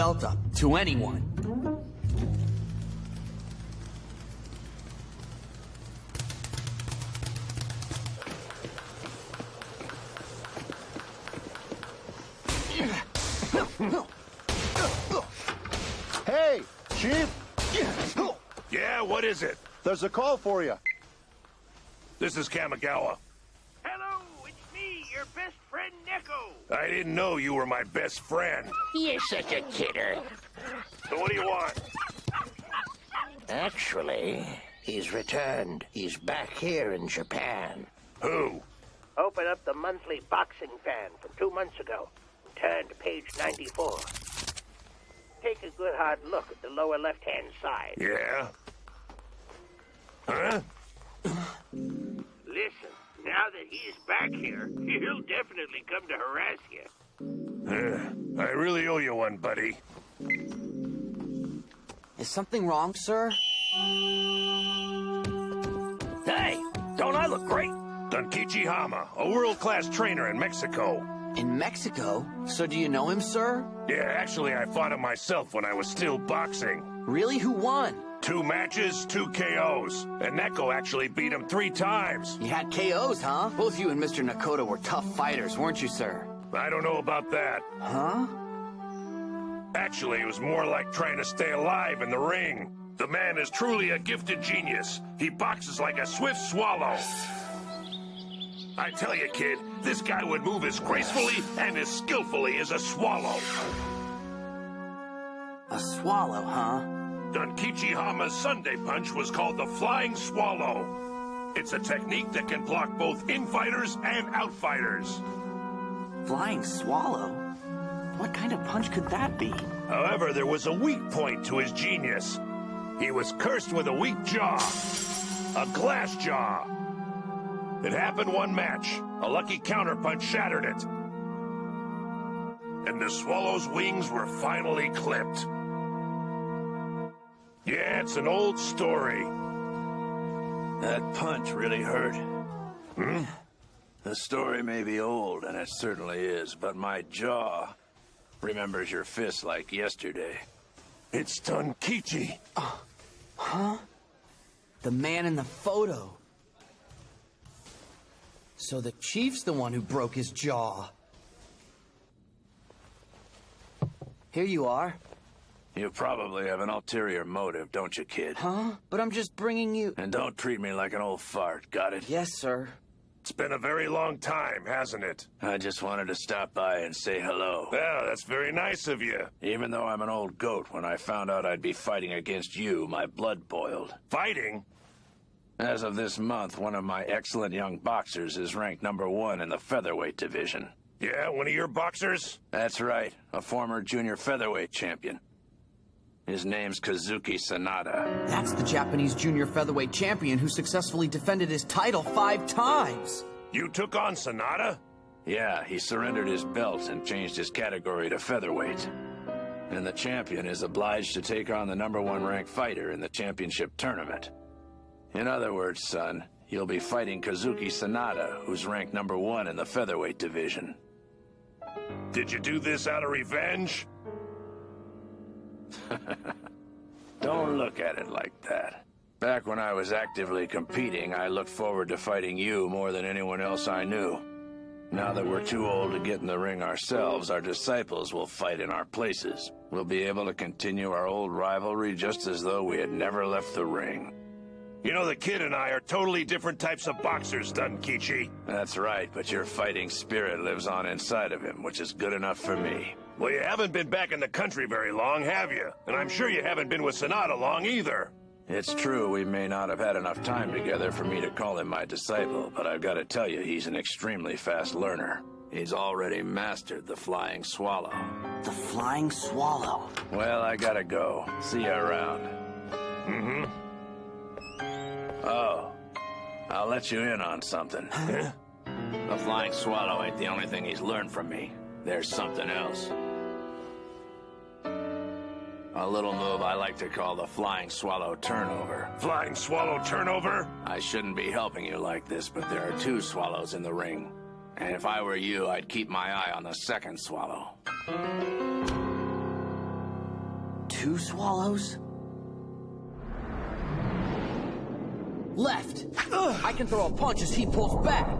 belt up to anyone. Hey, Chief! Yeah, what is it? There's a call for you. This is Kamigawa. Hello, it's me, your best friend Neko. I didn't know you were my best friend. You're such a kidder. So what do you want? Actually, he's returned. He's back here in Japan. Who? Open up the monthly boxing fan from 2 months ago. Turn to page 94. Take a good hard look at the lower left-hand side. Yeah? Huh? Listen, now that he's back here, he'll definitely come to harass you. I really owe you one, buddy. Is something wrong, sir? Hey, don't I look great? Dunkichi Hama, a world-class trainer in Mexico. In Mexico? So do you know him, sir? Yeah, actually, I fought him myself when I was still boxing. Really? Who won? 2 matches, 2 KOs. And Neko actually beat him 3 times. You had KOs, huh? Both you and Mr. Nakota were tough fighters, weren't you, sir? I don't know about that. Huh? Actually, it was more like trying to stay alive in the ring. The man is truly a gifted genius. He boxes like a swift swallow. I tell you, kid, this guy would move as gracefully and as skillfully as a swallow. A swallow, huh? Dunkichi Hama's Sunday Punch was called the Flying Swallow. It's a technique that can block both in-fighters and out-fighters. Flying swallow? What kind of punch could that be? However, there was a weak point to his genius. He was cursed with a weak jaw. A glass jaw. It happened one match. A lucky counterpunch shattered it. And the swallow's wings were finally clipped. Yeah, it's an old story. That punch really hurt. Hmm? The story may be old, and it certainly is, but my jaw remembers your fist like yesterday. It's Dunkichi. Huh? The man in the photo. So the chief's the one who broke his jaw. Here you are. You probably have an ulterior motive, don't you, kid? Huh? But I'm just bringing you... And don't treat me like an old fart, got it? Yes, sir. It's been a very long time, hasn't it? I just wanted to stop by and say hello. Well, that's very nice of you. Even though I'm an old goat, when I found out I'd be fighting against you, my blood boiled. Fighting? As of this month, one of my excellent young boxers is ranked #1 in the featherweight division. Yeah, one of your boxers? That's right, a former junior featherweight champion. His name's Kazuki Sanada. That's the Japanese junior featherweight champion who successfully defended his title 5 times. You took on Sanada? Yeah, he surrendered his belt and changed his category to featherweight. And the champion is obliged to take on the #1 ranked fighter in the championship tournament. In other words, son, you'll be fighting Kazuki Sanada, who's ranked #1 in the featherweight division. Did you do this out of revenge? Don't look at it like that. Back when I was actively competing, I looked forward to fighting you more than anyone else I knew. Now that we're too old to get in the ring ourselves, our disciples will fight in our places. We'll be able to continue our old rivalry just as though we had never left the ring. You know, the kid and I are totally different types of boxers, Dunkichi. That's right, but your fighting spirit lives on inside of him, which is good enough for me. Well, you haven't been back in the country very long, have you? And I'm sure you haven't been with Sanada long either. It's true we may not have had enough time together for me to call him my disciple, but I've got to tell you, he's an extremely fast learner. He's already mastered the flying swallow. The flying swallow. Well, I gotta go. See you around. Mm-hmm. Oh, I'll let you in on something. Huh? The flying swallow ain't the only thing he's learned from me. There's something else. A little move I like to call the flying swallow turnover. Flying swallow turnover? I shouldn't be helping you like this, but there are 2 swallows in the ring. And if I were you, I'd keep my eye on the second swallow. 2 swallows? Left. I can throw a punch as he pulls back.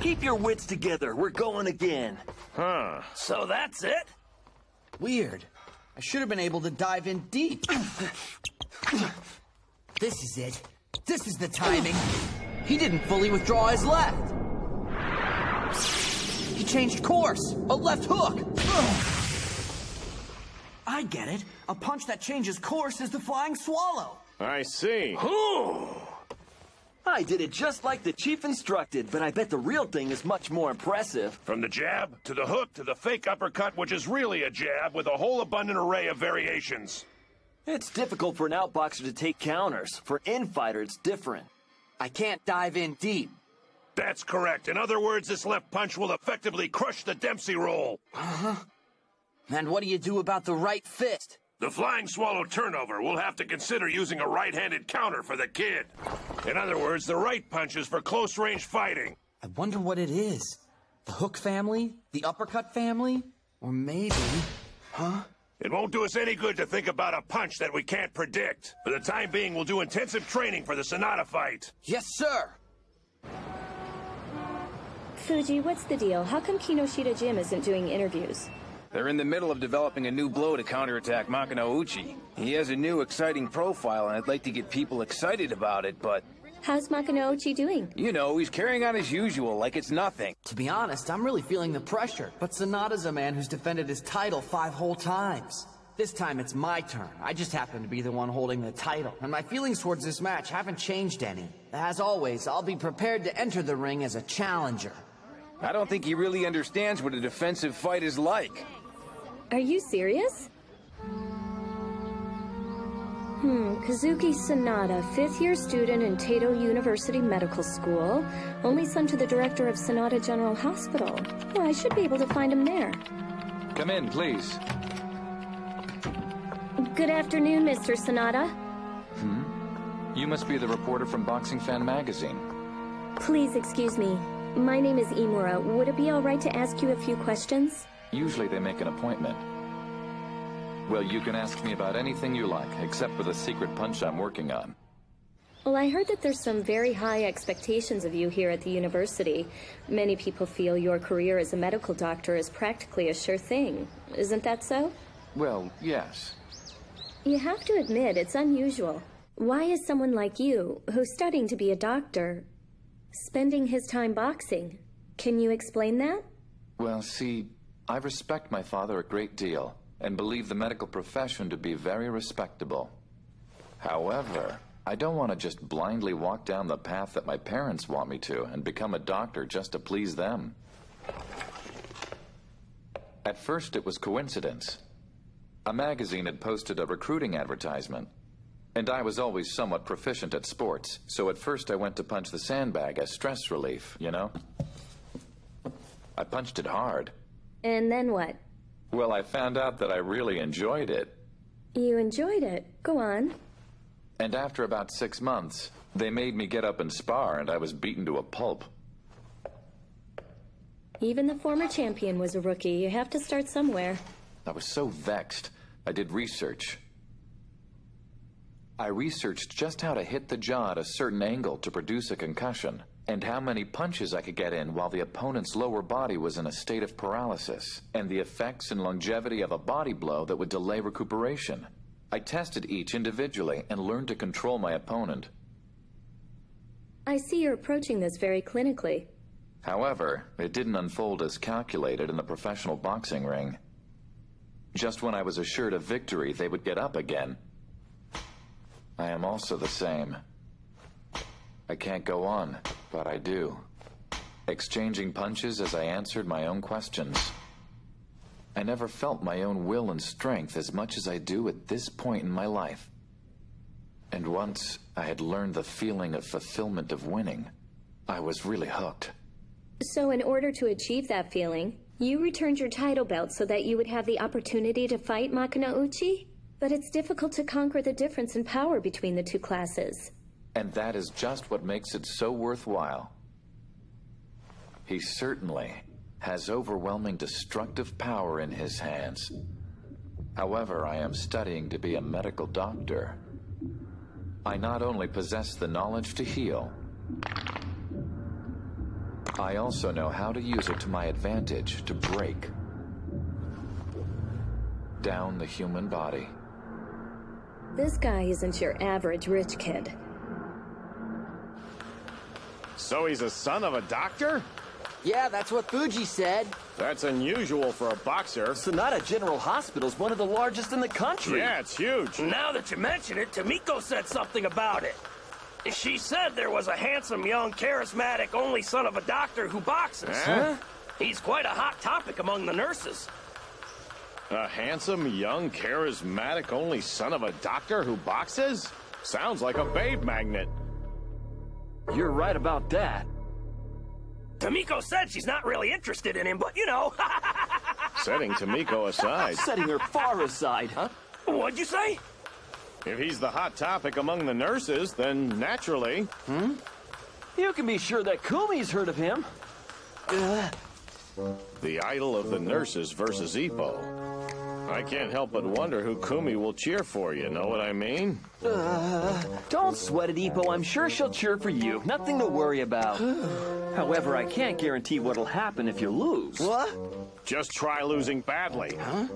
Keep your wits together. We're going again. Huh. So that's it? Weird. I should have been able to dive in deep. This is it. This is the timing. He didn't fully withdraw his left. He changed course. A left hook. I get it. A punch that changes course is the flying swallow. I see. I did it just like the chief instructed, but I bet the real thing is much more impressive. From the jab, to the hook, to the fake uppercut, which is really a jab with a whole abundant array of variations. It's difficult for an outboxer to take counters. For in-fighter, it's different. I can't dive in deep. That's correct. In other words, this left punch will effectively crush the Dempsey roll. And what do you do about the right fist? The flying swallow turnover, we'll have to consider using a right-handed counter for the kid. In other words, the right punch is for close-range fighting. I wonder what it is. The hook family? The uppercut family? Or maybe... Huh? It won't do us any good to think about a punch that we can't predict. For the time being, we'll do intensive training for the Sonata fight. Yes, sir! Fuji, what's the deal? How come Kinoshita Gym isn't doing interviews? They're in the middle of developing a new blow to counterattack Makino Uchi. He has a new, exciting profile, and I'd like to get people excited about it, but... How's Makino Uchi doing? You know, he's carrying on as usual, like it's nothing. To be honest, I'm really feeling the pressure. But Sonata's a man who's defended his title 5 whole times. This time it's my turn. I just happen to be the one holding the title. And my feelings towards this match haven't changed any. As always, I'll be prepared to enter the ring as a challenger. I don't think he really understands what a defensive fight is like. Are you serious? Kazuki Sonata, 5th-year student in Taito University Medical School. Only son to the director of Sonata General Hospital. Well, I should be able to find him there. Come in, please. Good afternoon, Mr. Sonata. You must be the reporter from Boxing Fan magazine. Please excuse me. My name is Imura. Would it be all right to ask you a few questions? Usually they make an appointment. Well, you can ask me about anything you like, except for the secret punch I'm working on. Well, I heard that there's some very high expectations of you here at the university. Many people feel your career as a medical doctor is practically a sure thing. Isn't that so? Well, yes. You have to admit, it's unusual. Why is someone like you, who's studying to be a doctor, spending his time boxing? Can you explain that? Well, see, I respect my father a great deal, and believe the medical profession to be very respectable. However, I don't want to just blindly walk down the path that my parents want me to and become a doctor just to please them. At first, it was coincidence. A magazine had posted a recruiting advertisement, and I was always somewhat proficient at sports, so at first I went to punch the sandbag as stress relief, you know? I punched it hard. And then what? Well, I found out that I really enjoyed it. You enjoyed it. Go on. And after about 6 months, they made me get up and spar, and I was beaten to a pulp. Even the former champion was a rookie. You have to start somewhere. I was so vexed. I did research. I researched just how to hit the jaw at a certain angle to produce a concussion, and how many punches I could get in while the opponent's lower body was in a state of paralysis, and the effects and longevity of a body blow that would delay recuperation. I tested each individually and learned to control my opponent. I see you're approaching this very clinically. However, it didn't unfold as calculated in the professional boxing ring. Just when I was assured of victory, they would get up again. I am also the same. I can't go on, but I do. Exchanging punches as I answered my own questions. I never felt my own will and strength as much as I do at this point in my life. And once I had learned the feeling of fulfillment of winning, I was really hooked. So in order to achieve that feeling, you returned your title belt so that you would have the opportunity to fight Makino Uchi? But it's difficult to conquer the difference in power between the two classes. And that is just what makes it so worthwhile. He certainly has overwhelming destructive power in his hands. However, I am studying to be a medical doctor. I not only possess the knowledge to heal, I also know how to use it to my advantage to break down the human body. This guy isn't your average rich kid. So he's a son of a doctor? Yeah, that's what Fuji said. That's unusual for a boxer. Sonata General Hospital's one of the largest in the country. Yeah, it's huge. Now that you mention it, Tomiko said something about it. She said there was a handsome, young, charismatic, only son of a doctor who boxes. Huh? He's quite a hot topic among the nurses. A handsome, young, charismatic, only son of a doctor who boxes? Sounds like a babe magnet. You're right about that. Tomiko said she's not really interested in him, but you know. Setting Tomiko aside. Setting her far aside, huh? What'd you say? If he's the hot topic among the nurses, then naturally... You can be sure that Kumi's heard of him. The idol of the nurses versus Ippo. I can't help but wonder who Kumi will cheer for, you know what I mean? Don't sweat it, Ippo. I'm sure she'll cheer for you. Nothing to worry about. However, I can't guarantee what'll happen if you lose. What? Just try losing badly. Huh?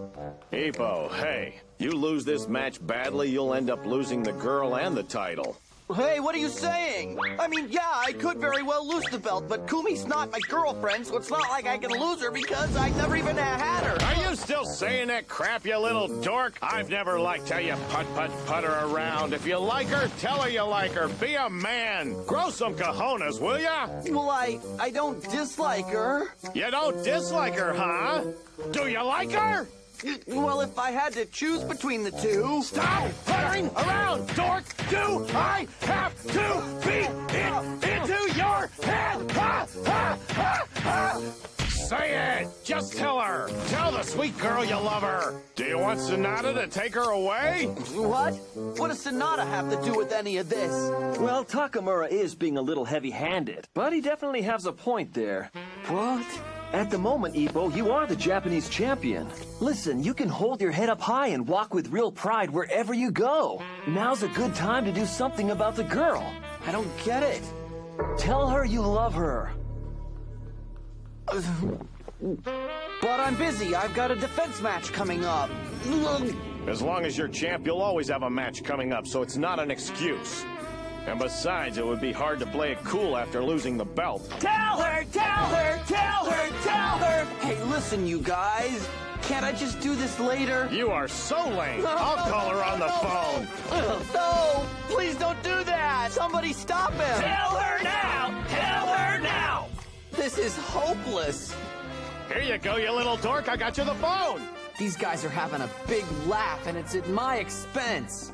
Ippo, hey, you lose this match badly, you'll end up losing the girl and the title. Hey, what are you saying? I mean, yeah, I could very well lose the belt, but Kumi's not my girlfriend, so it's not like I can lose her because I never even had her. Are you still saying that crap, you little dork? I've never liked how you putter around. If you like her, tell her you like her. Be a man. Grow some cojones, will ya? Well, I don't dislike her. You don't dislike her, huh? Do you like her? Well, if I had to choose between the two... Stop puttering around, dork! Do I have to beat it into your head? Ha, ha, ha, ha. Say it! Just tell her! Tell the sweet girl you love her! Do you want Sonata to take her away? What? What does Sonata have to do with any of this? Well, Takamura is being a little heavy-handed, but he definitely has a point there. What? At the moment, Ippo, you are the Japanese champion. Listen, you can hold your head up high and walk with real pride wherever you go. Now's a good time to do something about the girl. I don't get it. Tell her you love her. But I'm busy. I've got a defense match coming up. As long as you're champ, you'll always have a match coming up, so it's not an excuse. And besides, it would be hard to play it cool after losing the belt. Tell her! Tell her! Tell her! Tell her! Hey, listen, you guys. Can't I just do this later? You are so lame. I'll call her on the phone. No! Please don't do that! Somebody stop him! Tell her now! Tell her now! This is hopeless. Here you go, you little dork. I got you the phone. These guys are having a big laugh, and it's at my expense.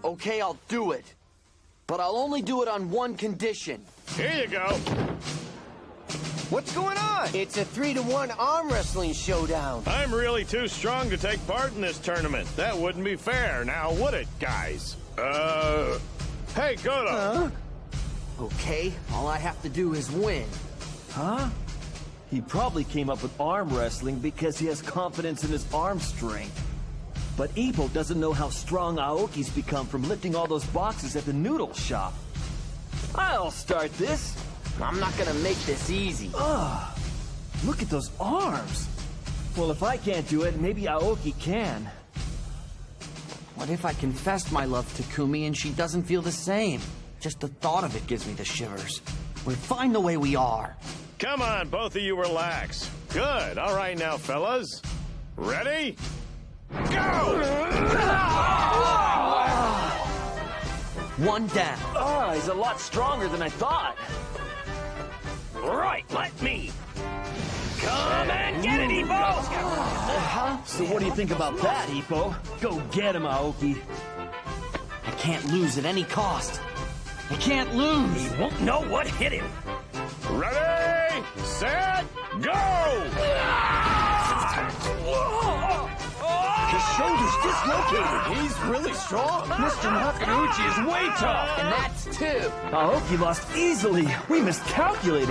Okay, I'll do it. But I'll only do it on one condition. Here you go. What's going on? It's a 3-to-1 arm wrestling showdown. I'm really too strong to take part in this tournament. That wouldn't be fair, now would it, guys? Hey, Goto. Okay, all I have to do is win. Huh? He probably came up with arm wrestling because he has confidence in his arm strength. But Ippo doesn't know how strong Aoki's become from lifting all those boxes at the noodle shop. I'll start this. I'm not gonna make this easy. Look at those arms. Well, if I can't do it, maybe Aoki can. What if I confessed my love to Kumi and she doesn't feel the same? Just the thought of it gives me the shivers. We're fine the way we are. Come on, both of you relax. Good. All right now, fellas. Ready? Go! One down. He's a lot stronger than I thought. Right, let me. Come and get it, Ippo! So what do you think about that, Ippo? Go get him, Aoki. I can't lose at any cost. I can't lose. He won't know what hit him. Ready, set, go! His shoulder's dislocated. He's really strong. Mr. Makanouchi is way tough. And that's two. Aoki lost easily. We miscalculated.